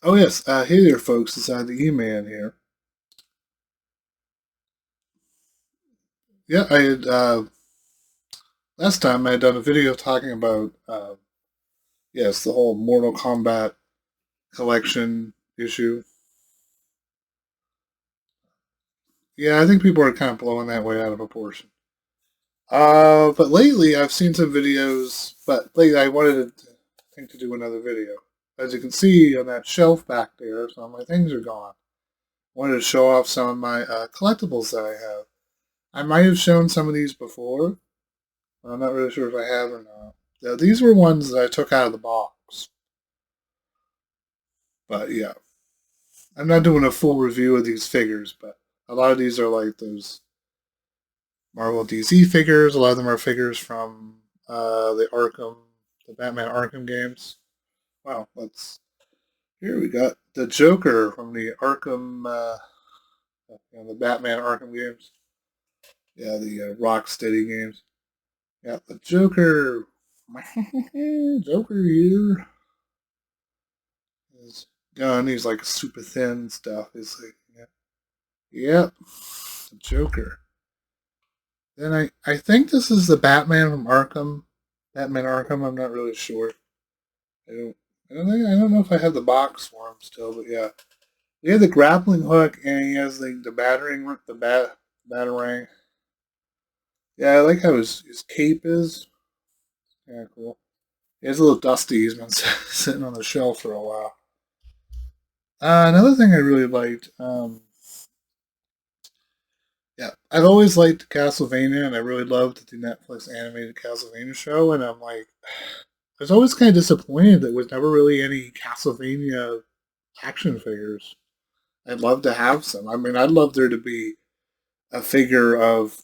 Oh yes, hey there, folks. It's the E-Man here. Yeah, I had last time I had done a video talking about yes, the whole Mortal Kombat collection issue. Yeah, I think people are kind of blowing that way out of proportion. But lately I've seen some videos. But lately I wanted to think to do another video. As you can see on that shelf back there, some of my things are gone. I wanted to show off some of my collectibles that I have. I might have shown some of these before. I'm not really sure if I have or not. Yeah, these were ones that I took out of the box. But yeah, I'm not doing a full review of these figures, but a lot of these are like those Marvel DC figures. A lot of them are figures from the Batman Arkham games. Wow, let's. Here we got the Joker from the the Batman Arkham games. Yeah, the Rocksteady games. Yeah, the Joker. Joker here. His gun, he's like super thin stuff. He's like, yeah. Yep, the Joker. Then I think this is the Batman from Arkham. Batman Arkham. I'm not really sure. I don't. I don't know if I have the box for him still, but yeah. He had the grappling hook, and he has the battering batarang. Yeah, I like how his cape is. Yeah, cool. It's a little dusty. He's been sitting on the shelf for a while. Another thing I really liked. Yeah, I've always liked Castlevania, and I really loved the Netflix animated Castlevania show. And I'm like, I was always kind of disappointed that there was never really any Castlevania action figures. I'd love to have some. I mean, I'd love there to be a figure of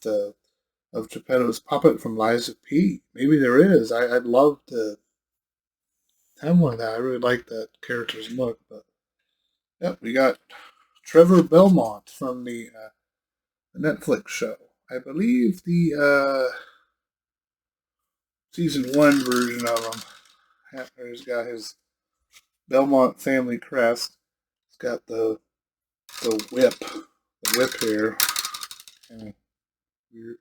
Geppetto's puppet from Lies of P. Maybe there is. I'd love to have one of that. I really like that character's look. But yep, we got Trevor Belmont from the Netflix show. I believe the season one version of him. He's got his Belmont family crest. He's got the whip here. Kind of weird.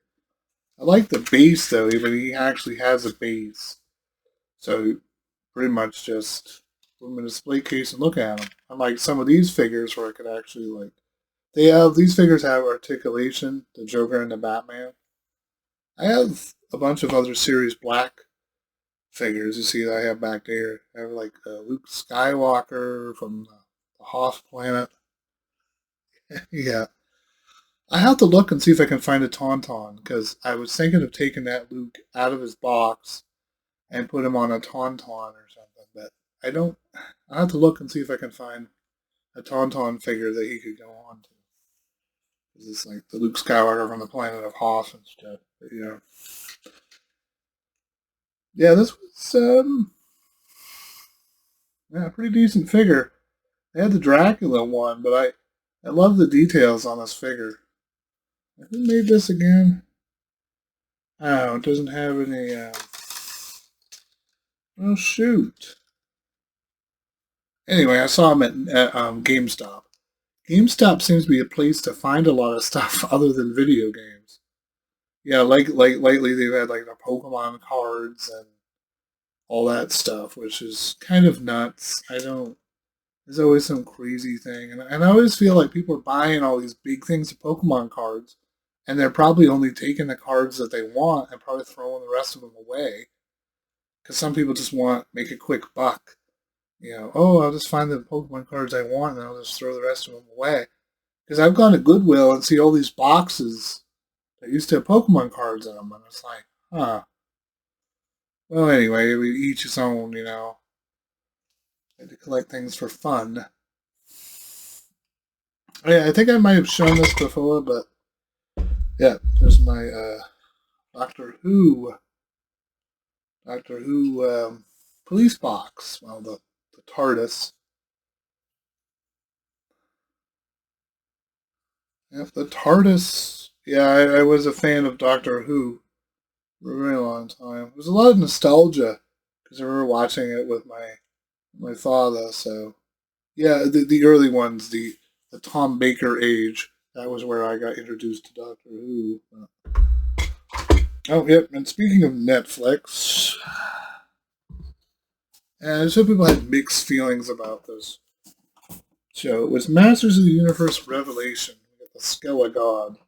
I like the base though, but he actually has a base, so pretty much just put him in a display case and look at him. Unlike some of these figures where I could actually like, they have these figures have articulation, the Joker and the Batman. I have a bunch of other Series Black figures. You see that I have back there. I have like Luke Skywalker from the Hoth planet. Yeah, I have to look and see if I can find a Tauntaun because I was thinking of taking that Luke out of his box and put him on a Tauntaun or something, but I don't. I have to look and see if I can find a Tauntaun figure that he could go on to. This is like the Luke Skywalker from the planet of Hoth and stuff. But, yeah, this was yeah, a pretty decent figure. They had the Dracula one, but I love the details on this figure. Who made this again? Oh, it doesn't have any. Oh shoot. Anyway, I saw him at GameStop. GameStop seems to be a place to find a lot of stuff other than video games. Yeah, like lately they've had like the Pokemon cards and all that stuff, which is kind of nuts. I don't. There's always some crazy thing, and I always feel like people are buying all these big things of Pokemon cards, and they're probably only taking the cards that they want and probably throwing the rest of them away. Because some people just want make a quick buck. Oh, I'll just find the Pokemon cards I want, and I'll just throw the rest of them away. Because I've gone to Goodwill and see all these boxes that used to have Pokemon cards in them, and it's like, huh. Well, anyway, we each his own. I had to collect things for fun. I think I might have shown this before, but yeah, there's my Doctor Who, Doctor Who police box. Well, the TARDIS. Yep, the TARDIS. Yeah, I was a fan of Doctor Who for a very long time. There's a lot of nostalgia because I remember watching it with my father. So Yeah, the early ones, the Tom Baker age. That was where I got introduced to Doctor Who. Oh, yep. And speaking of Netflix, some people had mixed feelings about this show. It was Masters of the Universe Revelation. We got the Skella God,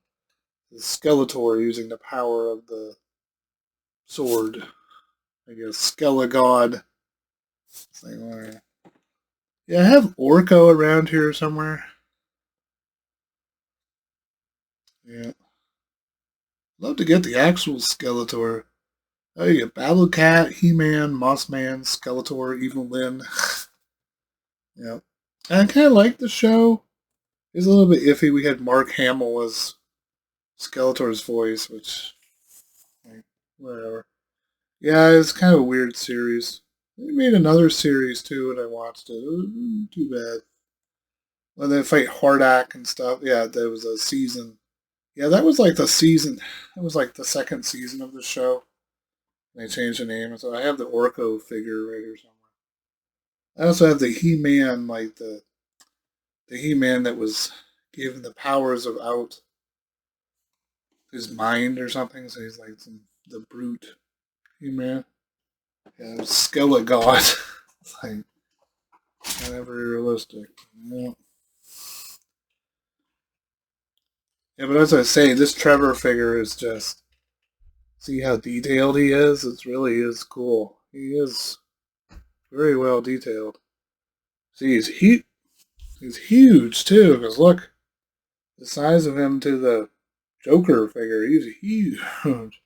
the Skeletor using the power of the sword. I guess Skella God. Yeah, I have Orko around here somewhere. Yeah. Love to get the actual Skeletor. Oh, you get Battle Cat, He-Man, Mossman, Skeletor, Evil Lyn. Yeah. And I kind of like the show. It's a little bit iffy. We had Mark Hamill as Skeletor's voice, which, like, whatever. Yeah, it's kind of a weird series. They made another series too, and I watched it. It was too bad. When they fight Hardak and stuff. Yeah, there was a season. Yeah, that was like the season. That was like the second season of the show. They changed the name, so I have the Orko figure right here somewhere. I also have the He-Man, like the He-Man that was given the powers of out his mind or something. So he's like the brute He-Man. Yeah, Skella God. It's like kind of realistic. Yeah. Yeah, but as I say, this Trevor figure is just see how detailed he is. It really is cool. He is very well detailed. See, he's huge too. Cause look, the size of him to the Joker figure. He's huge.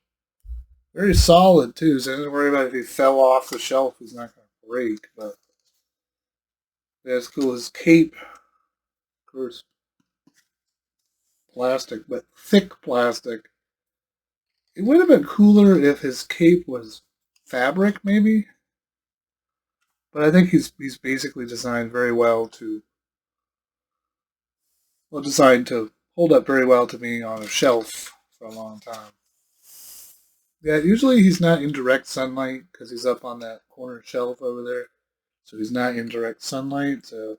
Very solid too, so don't worry about if he fell off the shelf, he's not gonna break. But that's cool. His cape, of course, plastic, but thick plastic. It would have been cooler if his cape was fabric, maybe. But I think he's basically designed very designed to hold up very well to being on a shelf for a long time. Yeah, usually he's not in direct sunlight because he's up on that corner shelf over there. So he's not in direct sunlight, so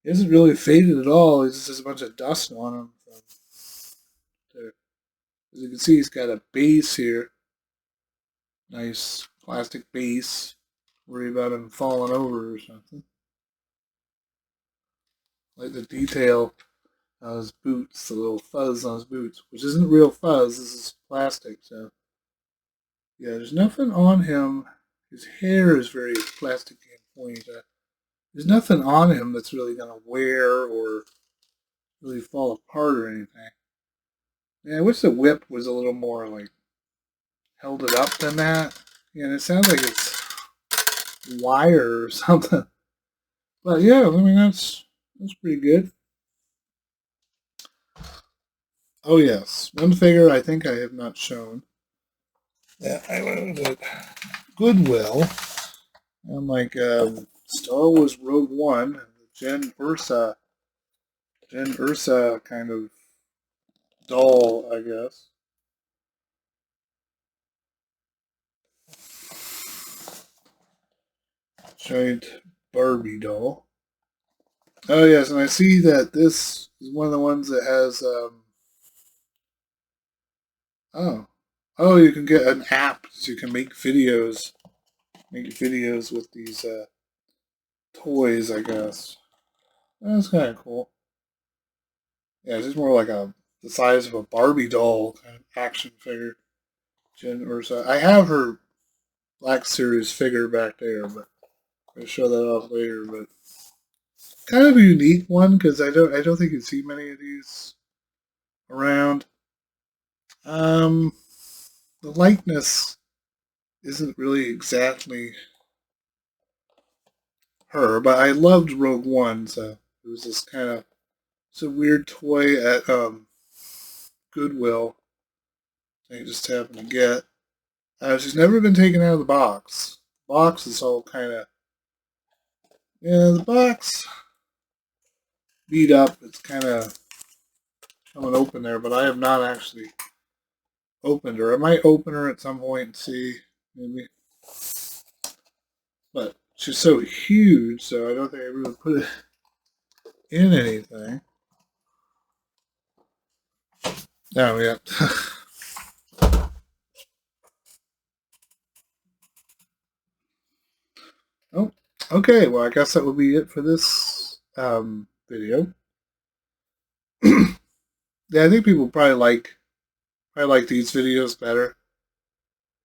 he isn't really faded at all. He just has a bunch of dust on him from there. As you can see, he's got a base here. Nice plastic base. Worry about him falling over or something. Like the detail on his boots, the little fuzz on his boots, which isn't real fuzz, this is plastic, so yeah, there's nothing on him. His hair is very plastic and pointy. There's nothing on him that's really gonna wear or really fall apart or anything. Yeah, I wish the whip was a little more like held it up than that. Yeah, and it sounds like it's wire or something. But yeah, I mean that's pretty good. Oh yes, one figure I think I have not shown. Yeah, I went at Goodwill and like Star Wars Rogue One, Jen Ursa kind of doll, I guess. Giant Barbie doll. Oh yes, and I see that this is one of the ones that has oh. Oh, you can get an app so you can make videos with these toys, I guess. That's kind of cool. Yeah, it's just more like the size of a Barbie doll kind of action figure. Jen Ursa. I have her Black Series figure back there, but I'll show that off later. But kind of a unique one because I don't think you see many of these around. Um, the likeness isn't really exactly her, but I loved Rogue One, so it was this kind of it's a weird toy at Goodwill. I just happened to get. She's never been taken out of the box. The box is all kind of the box beat up. It's kind of coming open there, but I have not actually opened her. I might open her at some point and see maybe. But she's so huge, so I don't think I really put it in anything. Oh, yeah. Oh, okay. Well, I guess that would be it for this video. Yeah, I think people probably like these videos better.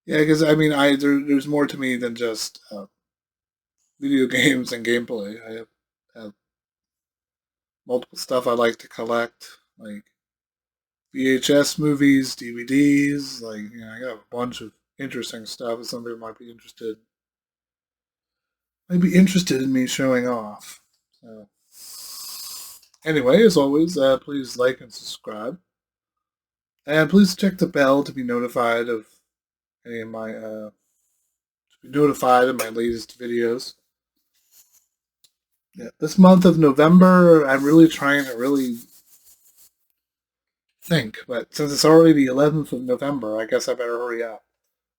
Yeah, because I mean, there's more to me than just video games and gameplay. I have multiple stuff I like to collect, like VHS movies, DVDs. Like, I got a bunch of interesting stuff. If somebody might be interested in me showing off. So, anyway, as always, please like and subscribe, and please check the bell to be notified of any of my latest videos. Yeah, this month of November, I'm really trying to really think, but since it's already the 11th of November, I guess I better hurry up.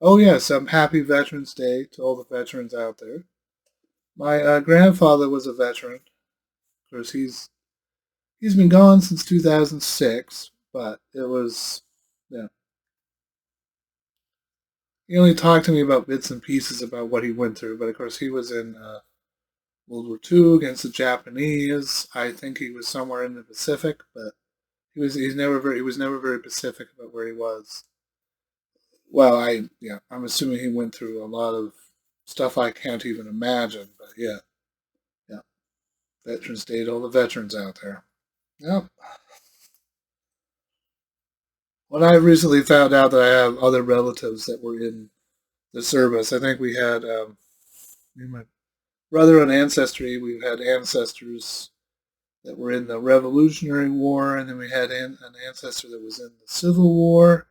Oh yes, happy Veterans Day to all the veterans out there. My grandfather was a veteran. Of course, he's been gone since 2006, but it was, yeah. He only talked to me about bits and pieces about what he went through, but of course he was in World War II against the Japanese. I think he was somewhere in the Pacific, but he was never very specific about where he was. Well, I'm assuming he went through a lot of stuff I can't even imagine, but yeah, yeah. Veterans Day to all the veterans out there. Yep. When I recently found out that I have other relatives that were in the service, I think we had me and my brother on Ancestry. We've had ancestors that were in the Revolutionary War, and then we had an ancestor that was in the Civil War.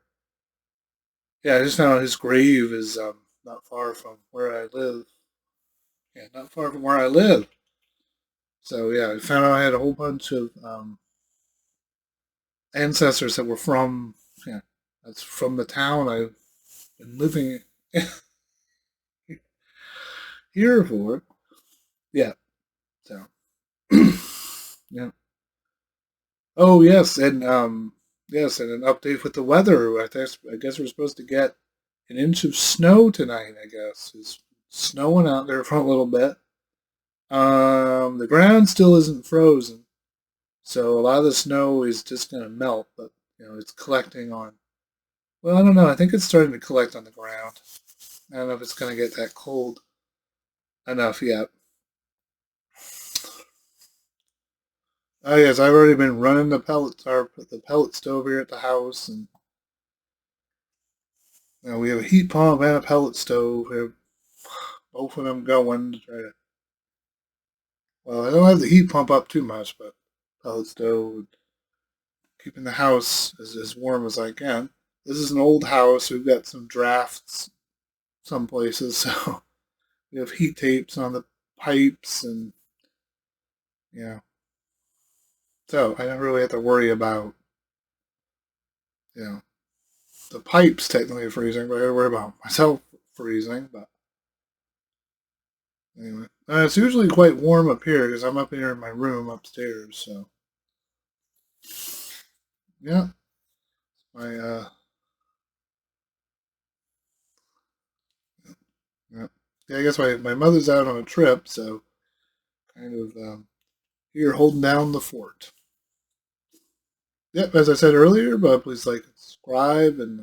Yeah, I just found out his grave is not far from where I live. Yeah, not far from where I live. So yeah, I found out I had a whole bunch of ancestors that were from, yeah, that's from the town I've been living here for. Yeah. So yeah. Oh yes, and an update with the weather. I guess we're supposed to get an inch of snow tonight. I guess it's snowing out there for a little bit. The ground still isn't frozen, so a lot of the snow is just going to melt. But it's collecting on. Well, I don't know. I think it's starting to collect on the ground. I don't know if it's going to get that cold enough yet. Oh yes, I've already been running the pellet stove here at the house, and we have a heat pump and a pellet stove. We have both of them going to try to. Well, I don't have the heat pump up too much, but pellet stove, keeping the house as warm as I can. This is an old house. We've got some drafts some places, so we have heat tapes on the pipes, and yeah. So I don't really have to worry about you know the pipes technically freezing, but I gotta worry about myself freezing. But anyway, it's usually quite warm up here because I'm up here in my room upstairs. So yeah, my yeah. Yeah, I guess my mother's out on a trip, so kind of here holding down the fort. Yep, as I said earlier, but please like and subscribe, and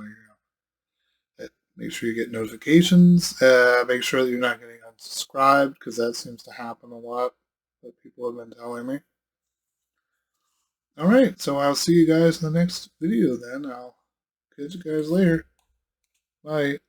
make sure you get notifications. Make sure that you're not getting unsubscribed because that seems to happen a lot. That people have been telling me. All right, so I'll see you guys in the next video. Then I'll catch you guys later. Bye.